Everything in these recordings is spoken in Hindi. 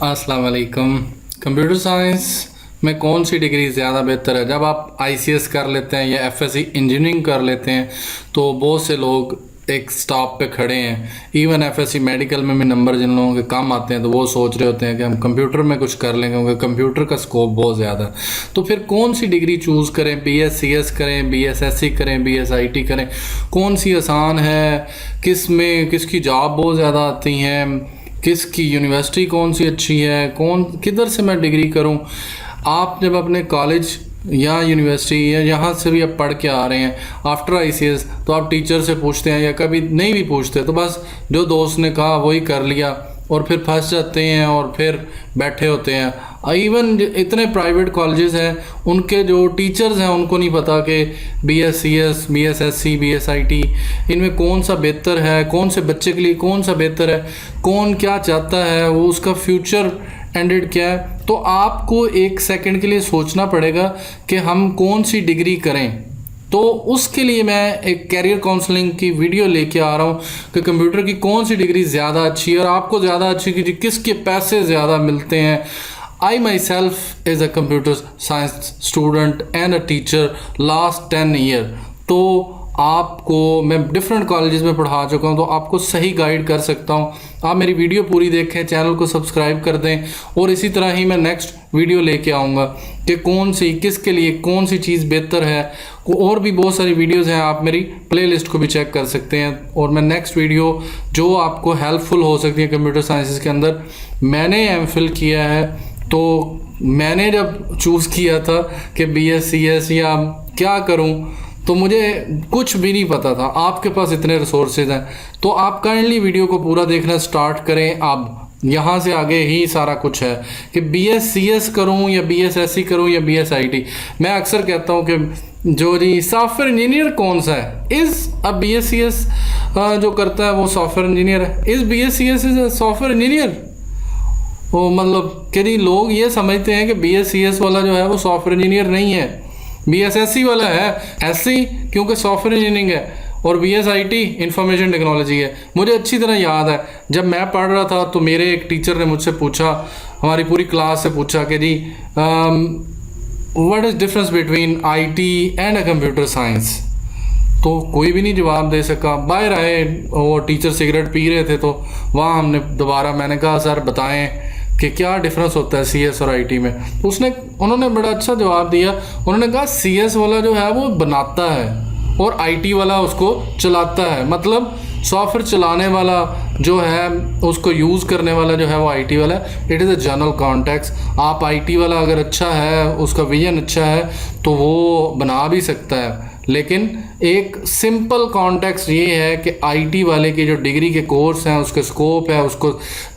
अस्सलाम वालेकुम। कंप्यूटर साइंस में कौन सी डिग्री ज़्यादा बेहतर है? जब आप आईसीएस कर लेते हैं या एफएससी इंजीनियरिंग कर लेते हैं तो बहुत से लोग एक स्टॉप पे खड़े हैं। इवन एफएससी मेडिकल में भी नंबर जिन लोगों के कम आते हैं तो वो सोच रहे होते हैं कि हम कंप्यूटर में कुछ कर लेंगे, क्योंकि कंप्यूटर का स्कोप बहुत ज़्यादा है। तो फिर कौन सी डिग्री चूज़ करें? बीएससीएस करें, बीएसएससी करें, बीएसआईटी करें? कौन सी आसान है? किस में किसकी जॉब बहुत ज़्यादा आती हैं? किसकी यूनिवर्सिटी कौन सी अच्छी है? किधर से मैं डिग्री करूं? आप जब अपने कॉलेज या यूनिवर्सिटी या यहाँ से भी आप पढ़ के आ रहे हैं आफ्टर आईसीएस, तो आप टीचर से पूछते हैं या कभी नहीं भी पूछते, तो बस जो दोस्त ने कहा वही कर लिया और फिर फंस जाते हैं और फिर बैठे होते हैं। इवन इतने प्राइवेट कॉलेजेस हैं, उनके जो टीचर्स हैं उनको नहीं पता कि बीएससीएस, बीएसएससी, बीएसआईटी इनमें कौन सा बेहतर है, कौन से बच्चे के लिए कौन सा बेहतर है, कौन क्या चाहता है, वो उसका फ्यूचर एंडेड क्या है। तो आपको एक सेकंड के लिए सोचना पड़ेगा कि हम कौन सी डिग्री करें। तो उसके लिए मैं एक कैरियर काउंसलिंग की वीडियो लेके आ रहा हूँ कि कंप्यूटर की कौन सी डिग्री ज़्यादा अच्छी है और आपको ज़्यादा अच्छी की किसके पैसे ज़्यादा मिलते हैं। I myself is a computer science student and a teacher last 10 year। तो आपको मैं डिफरेंट कॉलेजेस में पढ़ा चुका हूँ, तो आपको सही गाइड कर सकता हूँ। आप मेरी वीडियो पूरी देखें, चैनल को सब्सक्राइब कर दें, और इसी तरह ही मैं नेक्स्ट वीडियो लेके आऊँगा कि कौन सी किसके लिए कौन सी चीज़ बेहतर है। और भी बहुत सारी वीडियोस हैं, आप मेरी प्लेलिस्ट को भी चेक कर सकते हैं। और मैं नेक्स्ट वीडियो जो आपको हेल्पफुल हो सकती है कंप्यूटर साइंसेस के अंदर, मैंने एमफिल किया है, तो मैंने जब चूज़ किया था कि बीएससीएस या क्या करूं, तो मुझे कुछ भी नहीं पता था। आपके पास इतने रिसोर्सेज हैं, तो आप काइंडली वीडियो को पूरा देखना स्टार्ट करें। अब यहाँ से आगे ही सारा कुछ है कि बीएससीएस करूं या बीएसएससी करूं या बीएसआईटी। मैं अक्सर कहता हूं कि जो जी सॉफ्टवेयर इंजीनियर कौन सा है, अब बीएससीएस जो करता है वो सॉफ्टवेयर इंजीनियर है। इस बीएससीएस इज सॉफ्टवेयर इंजीनियर। वो मतलब कि लोग ये समझते हैं कि बीएससीएस वाला जो है वो सॉफ्टवेयर इंजीनियर नहीं है, बीएसएससी वाला है एससी, क्योंकि सॉफ्टवेयर इंजीनियरिंग है, और बीएसआईटी इंफॉर्मेशन टेक्नोलॉजी है। मुझे अच्छी तरह याद है जब मैं पढ़ रहा था तो मेरे एक टीचर ने मुझसे पूछा, हमारी पूरी क्लास से पूछा कि जी what is difference between IT and a computer science. तो कोई भी नहीं जवाब दे सका। बाहर आए, वो टीचर सिगरेट पी रहे थे, तो वहाँ हमने दोबारा मैंने कहा सर बताएं कि क्या डिफरेंस होता है सीएस और आईटी में। तो उन्होंने बड़ा अच्छा जवाब दिया। उन्होंने कहा सीएस वाला जो है वो बनाता है और आईटी वाला उसको चलाता है। मतलब सॉफ्टवेयर चलाने वाला जो है, उसको यूज़ करने वाला जो है वो आईटी वाला है। It is a general context. आप आईटी वाला अगर अच्छा है, उसका विजन अच्छा है, तो वो बना भी सकता है। लेकिन एक सिंपल कॉन्टेक्स्ट ये है कि आईटी वाले की जो डिग्री के कोर्स हैं, उसके स्कोप है, उसको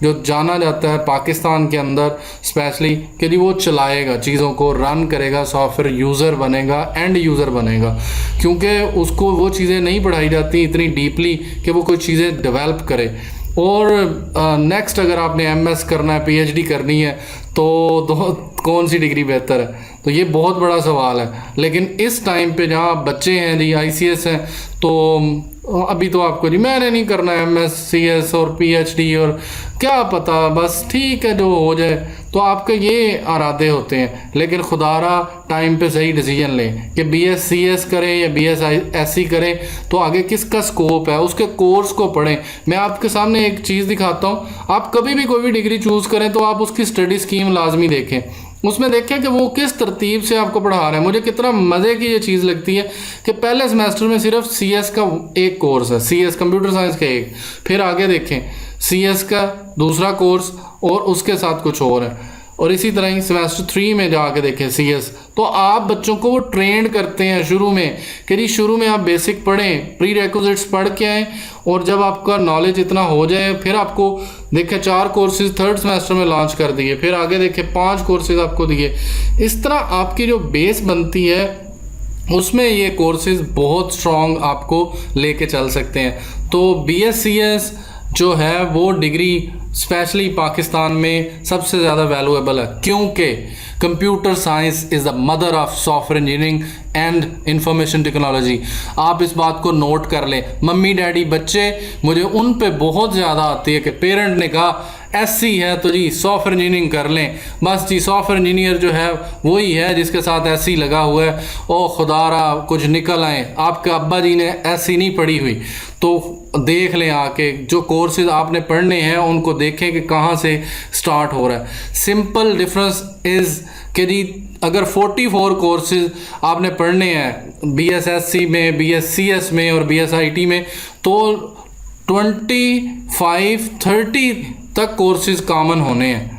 जो जाना जाता है पाकिस्तान के अंदर स्पेशली कि जी वो चलाएगा, चीज़ों को रन करेगा, सॉफ्टवेयर यूज़र बनेगा, एंड यूज़र बनेगा। क्योंकि उसको वो चीज़ें नहीं पढ़ाई जाती इतनी डीपली कि वो कोई चीज़ें डेवलप करे। और नेक्स्ट अगर आपने एमएस करना है, पीएचडी करनी है, तो कौन सी डिग्री बेहतर है? तो ये बहुत बड़ा सवाल है। लेकिन इस टाइम पे जहाँ बच्चे हैं जी आईसीएस हैं, तो अभी तो आपको जी मैंने नहीं करना है एमएससीएस और पीएचडी और क्या पता, बस ठीक है जो हो जाए, तो आपके ये इरादे होते हैं। लेकिन खुदारा टाइम पे सही डिसीजन लें कि बीएससीएस करें या बीएसएससी करें, तो आगे किसका स्कोप है, उसके कोर्स को पढ़ें। मैं आपके सामने एक चीज़ दिखाता हूँ। आप कभी भी कोई भी डिग्री चूज़ करें तो आप उसकी स्टडी स्कीम लाजमी देखें, उसमें देखें कि वो किस तरतीब से आपको पढ़ा रहे हैं। मुझे कितना मज़े की ये चीज़ लगती है कि पहले सेमेस्टर में सिर्फ सीएस का एक कोर्स है, सीएस कंप्यूटर साइंस का एक, फिर आगे देखें सीएस का दूसरा कोर्स और उसके साथ कुछ और है, और इसी तरह ही सेमेस्टर 3 में जाके देखें सीएस। तो आप बच्चों को वो ट्रेंड करते हैं शुरू में कि जी शुरू में आप बेसिक पढ़ें, प्री रिक्विजिट्स पढ़ के आएँ, और जब आपका नॉलेज इतना हो जाए फिर आपको देखें 4 कोर्सेज थर्ड सेमेस्टर में लॉन्च कर दिए, फिर आगे देखें 5 कोर्सेज आपको दिए। इस तरह आपकी जो बेस बनती है उसमें ये कोर्सेज बहुत स्ट्रॉन्ग आपको लेके चल सकते हैं। तो बीएससीएस जो है वो डिग्री स्पेशली पाकिस्तान में सबसे ज़्यादा वैल्यूएबल है, क्योंकि computer science is the mother of software engineering and information technology. आप इस बात को नोट कर लें। मम्मी डैडी बच्चे मुझे उन पे बहुत ज़्यादा आती है कि पेरेंट ने कहा एससी है तो जी सॉफ्टवेयर इंजीनियरिंग कर लें, बस जी सॉफ्टवेयर इंजीनियर जो है वही है जिसके साथ एससी लगा हुआ है, ओ खुदारा कुछ निकल आए। आपके अब्बा जी ने एससी नहीं पढ़ी हुई तो देख लें आके, जो कोर्सेज आपने पढ़ने हैं उनको देखें कि कहाँ से स्टार्ट हो रहा है। सिंपल डिफरेंस इज़ कि जी अगर 44 कोर्सेज आपने पढ़ने हैं बीएसएससी में, बीएससीएस में और बीएसआईटी में, तो 25-30 तक कोर्सेज कॉमन होने हैं।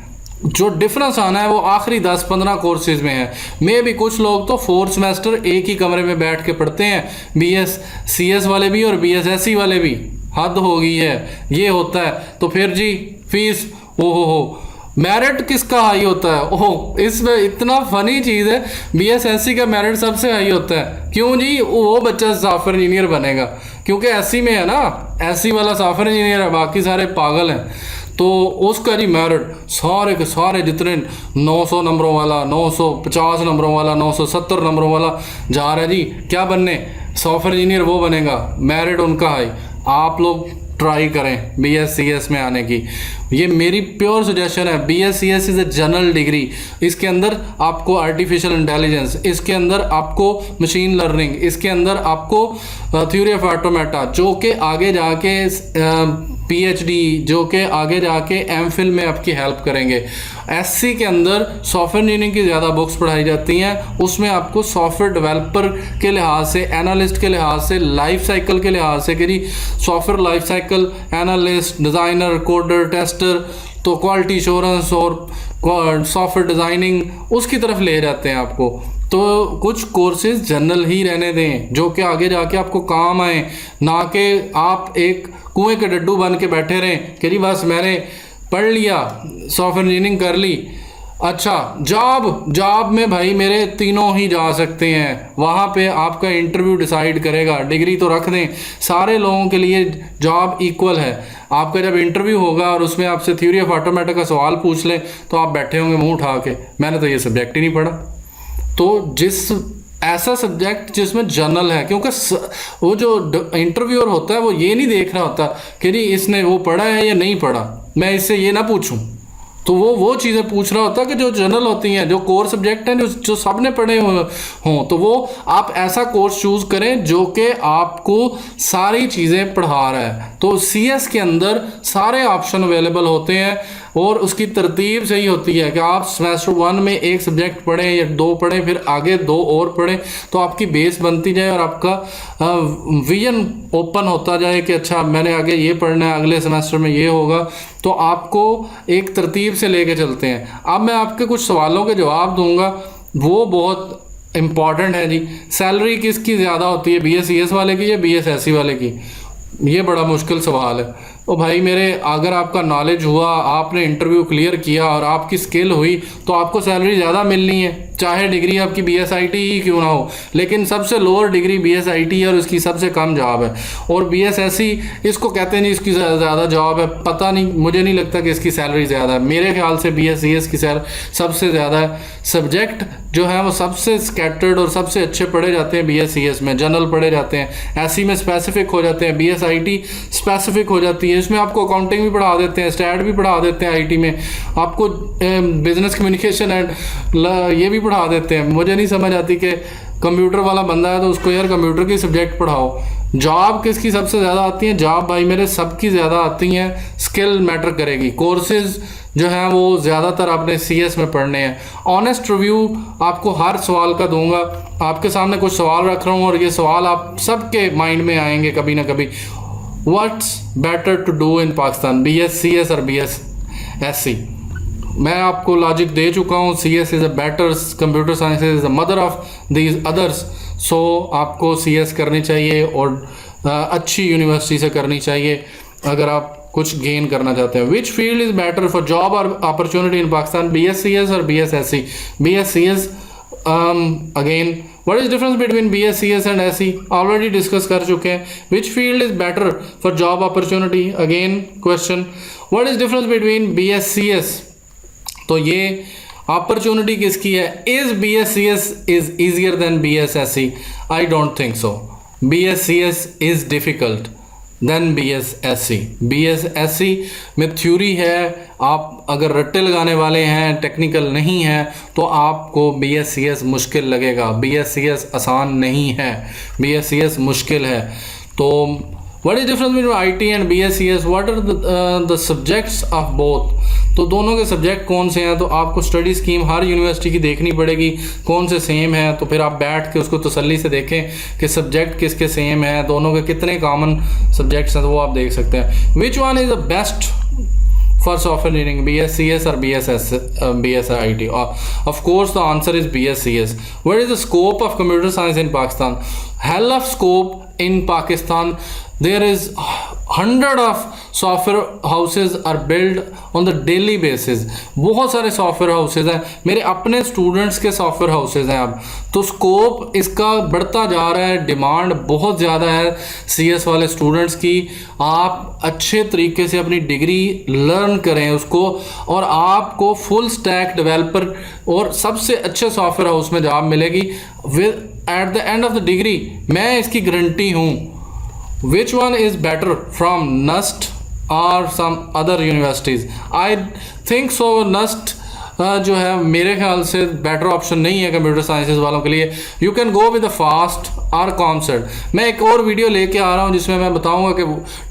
जो डिफरेंस आना है वो आखिरी 10-15 कोर्सेज में है। मे भी कुछ लोग तो 4 सेमेस्टर एक ही कमरे में बैठ के पढ़ते हैं, बीएससीएस वाले भी और बीएसएससी वाले भी। हद हो गई है, ये होता है। तो फिर जी फीस, ओहो मेरिट किसका हाई होता है? ओह इसमें इतना फनी चीज़ है, बीएसएससी का मेरिट सबसे हाई होता है। क्यों जी? वो बच्चा सॉफ्टवेयर इंजीनियर बनेगा क्योंकि एससी में है ना, एससी वाला सॉफ्टवेयर इंजीनियर है, बाकी सारे पागल हैं। तो उसका जी मेरिट सारे के सारे जितने 900 नंबरों वाला, 950 नंबरों वाला, 970 नंबरों वाला जा रहा है जी क्या बनने, सॉफ्टवेयर इंजीनियर वो बनेगा, मेरिट उनका हाई। आप लोग ट्राई करें बीएससीएस में आने की, ये मेरी प्योर सजेशन है। BSCS is a general degree, इसके अंदर आपको आर्टिफिशियल इंटेलिजेंस, इसके अंदर आपको मशीन लर्निंग, इसके अंदर आपको थ्योरी ऑफ ऑटोमेटा, जो कि आगे जाके पीएचडी, जो कि आगे जाके एमफिल में आपकी हेल्प करेंगे। एससी के अंदर सॉफ्टवेयर इंजीनियरिंग की ज़्यादा बुक्स पढ़ाई जाती हैं, उसमें आपको सॉफ्टवेयर डेवलपर के लिहाज से, एनालिस्ट के लिहाज से, लाइफ साइकिल के लिहाज से कि जी software life cycle, analyst, designer, coder, tester, तो क्वालिटी एश्योरेंस और सॉफ्टवेयर डिज़ाइनिंग उसकी तरफ ले जाते हैं आपको। तो कुछ कोर्सेज जनरल ही रहने दें जो कि आगे जाके आपको काम आए, ना कि आप एक कुएं के डड्डू बन के बैठे रहें कि जी बस मैंने पढ़ लिया, सॉफ्टवेयर इंजीनियरिंग कर ली। अच्छा जॉब में भाई मेरे तीनों ही जा सकते हैं, वहाँ पे आपका इंटरव्यू डिसाइड करेगा। डिग्री तो रख दें, सारे लोगों के लिए जॉब इक्वल है। आपका जब इंटरव्यू होगा और उसमें आपसे थ्योरी ऑफ ऑटोमेटा का सवाल पूछ लें तो आप बैठे होंगे मुंह उठा के, मैंने तो ये सब्जेक्ट ही नहीं पढ़ा। तो जिस ऐसा सब्जेक्ट जिसमें जनरल है, क्योंकि वो जो इंटरव्यूअर होता है वो ये नहीं देख रहा होता कि जी इसने वो पढ़ा है या नहीं पढ़ा, मैं इससे ये ना पूछूं। तो वो चीज़ें पूछ रहा होता है कि जो जनरल होती हैं, जो कोर सब्जेक्ट हैं, जो सब ने पढ़े हों। तो वो आप ऐसा कोर्स चूज़ करें जो कि आपको सारी चीज़ें पढ़ा रहा है। तो सीएस के अंदर सारे ऑप्शन अवेलेबल होते हैं और उसकी तरतीब सही होती है कि आप सेमेस्टर 1 में एक सब्जेक्ट पढ़ें या 2 पढ़ें, फिर आगे 2 और पढ़ें, तो आपकी बेस बनती जाए और आपका विजन ओपन होता जाए कि अच्छा मैंने आगे ये पढ़ना है, अगले सेमेस्टर में ये होगा। तो आपको एक तरतीब से लेके चलते हैं। अब मैं आपके कुछ सवालों के जवाब दूंगा, वो बहुत इम्पॉर्टेंट है जी। सैलरी किसकी ज़्यादा होती है, बीएससीएस वाले की या बीएसएससी वाले की? ये बड़ा मुश्किल सवाल है। ओ भाई मेरे, अगर आपका नॉलेज हुआ, आपने इंटरव्यू क्लियर किया और आपकी स्किल हुई तो आपको सैलरी ज़्यादा मिलनी है, चाहे डिग्री आपकी बीएसआईटी ही क्यों ना हो। लेकिन सबसे लोअर डिग्री बीएसआईटी है और उसकी सबसे कम जॉब है। और बीएसएससी इसको कहते हैं नहीं इसकी ज़्यादा जॉब है, पता नहीं, मुझे नहीं लगता कि इसकी सैलरी ज़्यादा है। मेरे ख्याल से बीएससीएस की सैलरी सबसे ज़्यादा है। सब्जेक्ट जो है वो सबसे स्कैटर्ड और सबसे अच्छे पढ़े जाते हैं बीएससीएस में, जनरल पढ़े जाते हैं, एससी में स्पेसिफिक हो जाते हैं, बीएसआईटी स्पेसिफिक हो जाती है। इसमें आपको अकाउंटिंग भी पढ़ा देते हैं, स्टैट भी पढ़ा देते हैं, आईटी में आपको बिजनेस कम्युनिकेशन एंड ये भी पढ़ा देते हैं। मुझे नहीं समझ आती कि कंप्यूटर वाला बंदा है तो उसको यार कंप्यूटर की सब्जेक्ट पढ़ाओ। जॉब किसकी सबसे ज़्यादा आती है? जॉब भाई मेरे सबकी ज़्यादा आती हैं, स्किल मैटर करेगी। कोर्सेज जो हैं वो ज़्यादातर आपने सीएस में पढ़ने हैं। ऑनेस्ट रिव्यू आपको हर सवाल का दूंगा, आपके सामने कुछ सवाल रख रहा हूँ और ये सवाल आप सबके माइंड में आएंगे कभी ना कभी। What's better to do in Pakistan, BSCS और बीएसएससी? मैं आपको लॉजिक दे चुका हूँ, CS is a better, computer science is a mother of these others. So आपको सीएस करनी चाहिए और अच्छी यूनिवर्सिटी से करनी चाहिए अगर आप कुछ गेन करना चाहते हैं। Which field is better for job और अपॉर्चुनिटी इन पाकिस्तान, बीएससीएस और BSSC? BSCS again, what is difference between BSCS and SE? Already discuss कर चुके हैं। Which field is better for job opportunity? Again question. What is difference between BSCS? तो ये अपॉर्चुनिटी किसकी है? Is BSCS is easier than BSSC? I don't think so. BSCS is difficult. Than BSSC। BSSC में थ्योरी है, आप अगर रट्टे लगाने वाले हैं, टेक्निकल नहीं है, तो आपको BSCS मुश्किल लगेगा। BSCS आसान नहीं है, BSCS मुश्किल है। तो what is difference between IT and BSCS, what are the subjects of both, तो दोनों के सब्जेक्ट कौन से हैं। तो आपको स्टडी स्कीम हर यूनिवर्सिटी की देखनी पड़ेगी कौन से सेम है, तो फिर आप बैठ के उसको तसल्ली से देखें कि सब्जेक्ट किसके सेम है, दोनों के कितने कॉमन सब्जेक्ट्स हैं, तो वो आप देख सकते हैं। Which one is the best for software engineering, BSCS or BSIT? Of course the answer is BSCS. What is the scope of computer science in Pakistan? Hell of scope in Pakistan. There is 100 of software houses are built on the daily basis. बहुत सारे software houses हैं, मेरे अपने students के software houses हैं अब, तो scope इसका बढ़ता जा रहा है, डिमांड बहुत ज़्यादा है CS वाले students की। आप अच्छे तरीके से अपनी डिग्री लर्न करें उसको, और आपको फुल स्टैक डेवलपर और सबसे अच्छे सॉफ्टवेयर हाउस में जॉब मिलेगी with at the end of the degree. मैं इसकी गारंटी हूँ। Which one is better from NUST or some other universities? I think so NUST जो है मेरे ख्याल से बेटर ऑप्शन नहीं है कंप्यूटर साइंसेज वालों के लिए। You can go with the fast और कॉमसेट। मैं एक और वीडियो लेके आ रहा हूँ जिसमें मैं बताऊंगा कि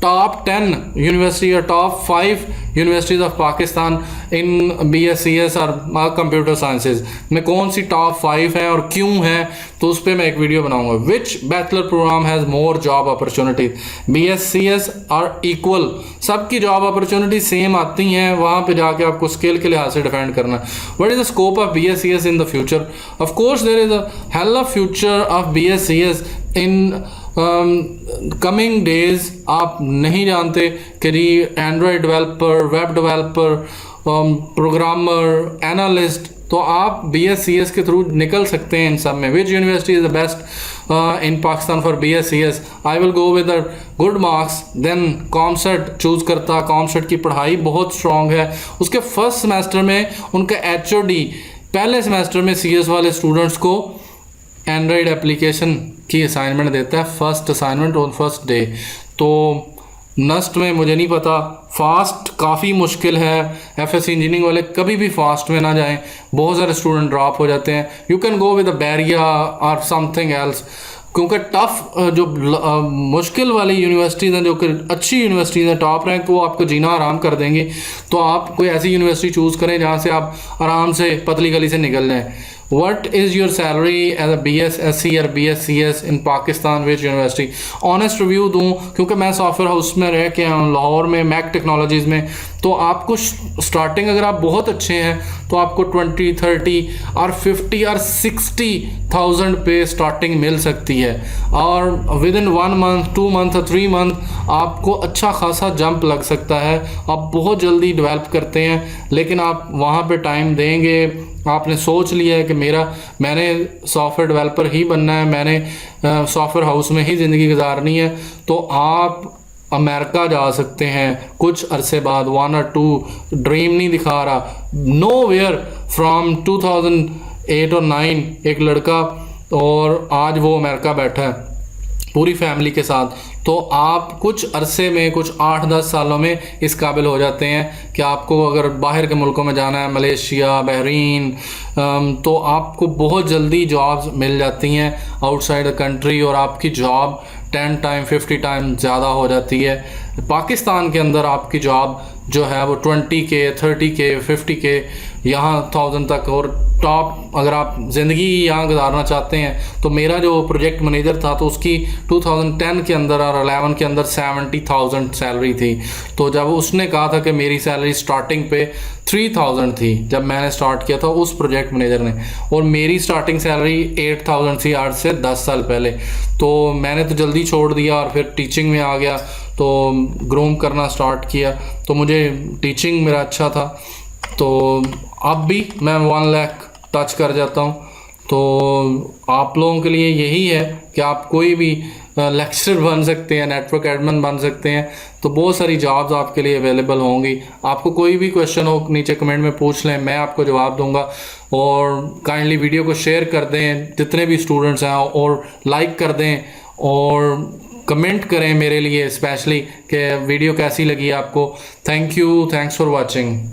टॉप 10 यूनिवर्सिटी या top 5 universities of Pakistan in BSCS और कंप्यूटर साइंसेज में कौन सी टॉप 5 हैं और क्यों हैं, तो उस पर मैं एक वीडियो बनाऊंगा। Which bachelor program has more job opportunity? BSCS और इक्वल, सबकी जॉब अपॉर्चुनिटी सेम आती हैं, वहाँ पे जाके आपको स्किल के लिहाज से डिफेंड करना। What is the scope of BSCS in the future? Of course there is a hell of future of BSCS in coming days। आप नहीं जानते कि Android developer, web developer, programmer, analyst, तो आप BSCS के थ्रू निकल सकते हैं इन सब में। Which university is the best in Pakistan for BSCS? I will go with the good marks, then COMSATS choose करता। कॉमसेट की पढ़ाई बहुत स्ट्रॉन्ग है। उसके फर्स्ट सेमेस्टर में उनका HOD पहले सेमेस्टर में CS वाले स्टूडेंट्स को एंड्रॉयड एप्लीकेशन की असाइनमेंट देता है, first assignment on first day. तो नस्ट में मुझे नहीं पता, फास्ट काफ़ी मुश्किल है। FSC इंजीनियरिंग वाले कभी भी फास्ट में ना जाएं, बहुत सारे स्टूडेंट ड्रॉप हो जाते हैं। You can go with a Bahria और समथिंग एल्स, क्योंकि टफ जो मुश्किल वाली यूनिवर्सिटीज़ हैं, जो कि अच्छी यूनिवर्सिटीज़ हैं टॉप रैंक, वो आपको जीना आराम कर देंगी। तो आप कोई ऐसी यूनिवर्सिटी चूज़ करें जहाँ से आप आराम से पतली गली से निकल जाएँ। What is your salary as a BSSC or BSCS in Pakistan? Which university? Honest review दूँ, क्योंकि मैं सॉफ्टवेयर हाउस में रह के आया हूँ लाहौर में, मैक टेक्नोलॉजीज़ में। तो आपको स्टार्टिंग अगर आप बहुत अच्छे हैं तो आपको 20, 30 और 50 और 60,000 पे स्टार्टिंग मिल सकती है, और विद इन 1 मंथ, 2 मंथ और 3 मंथ आपको अच्छा खासा जंप लग सकता है। आप बहुत जल्दी डेवलप करते हैं, लेकिन आप वहाँ पे टाइम देंगे। आपने सोच लिया है कि मैंने सॉफ्टवेयर डेवलपर ही बनना है, मैंने सॉफ्टवेयर हाउस में ही ज़िंदगी गुजारनी है, तो आप अमेरिका जा सकते हैं कुछ अरसे बाद। 1 और 2 ड्रीम नहीं दिखा रहा। नो वेयर फ्राम 2008 और 9 एक लड़का, और आज वो अमेरिका बैठा है पूरी फैमिली के साथ। तो आप कुछ अरसे में, कुछ 8-10 सालों में इस काबिल हो जाते हैं कि आपको अगर बाहर के मुल्कों में जाना है, मलेशिया, बहरीन, तो आपको बहुत जल्दी जॉब्स मिल जाती हैं आउटसाइड द कंट्री, और आपकी जॉब 10 टाइम 50 टाइम ज़्यादा हो जाती है। पाकिस्तान के अंदर आपकी जॉब जो है वो 20K, 30K, 50K, यहाँ 1000 तक। और टॉप अगर आप ज़िंदगी यहाँ गुजारना चाहते हैं, तो मेरा जो प्रोजेक्ट मैनेजर था तो उसकी 2010 के अंदर और 11 के अंदर 70,000 सैलरी थी। तो जब उसने कहा था कि मेरी सैलरी स्टार्टिंग पे 3000 थी जब मैंने स्टार्ट किया था उस प्रोजेक्ट मैनेजर ने, और मेरी स्टार्टिंग सैलरी 8000 थी आज से 10 साल पहले। तो मैंने तो जल्दी छोड़ दिया और फिर टीचिंग में आ गया, तो ग्रूम करना स्टार्ट किया। तो मुझे टीचिंग मेरा अच्छा था, तो अब भी मैं 1 लाख टच कर जाता हूँ। तो आप लोगों के लिए यही है कि आप कोई भी लेक्चरर बन सकते हैं, नेटवर्क एडमिन बन सकते हैं, तो बहुत सारी जॉब्स आपके लिए अवेलेबल होंगी। आपको कोई भी क्वेश्चन हो नीचे कमेंट में पूछ लें, मैं आपको जवाब दूंगा। और काइंडली वीडियो को शेयर कर दें जितने भी स्टूडेंट्स हैं, और लाइक कर दें, और कमेंट करें मेरे लिए स्पेशली कि वीडियो कैसी लगी आपको। Thank you, thanks for watching.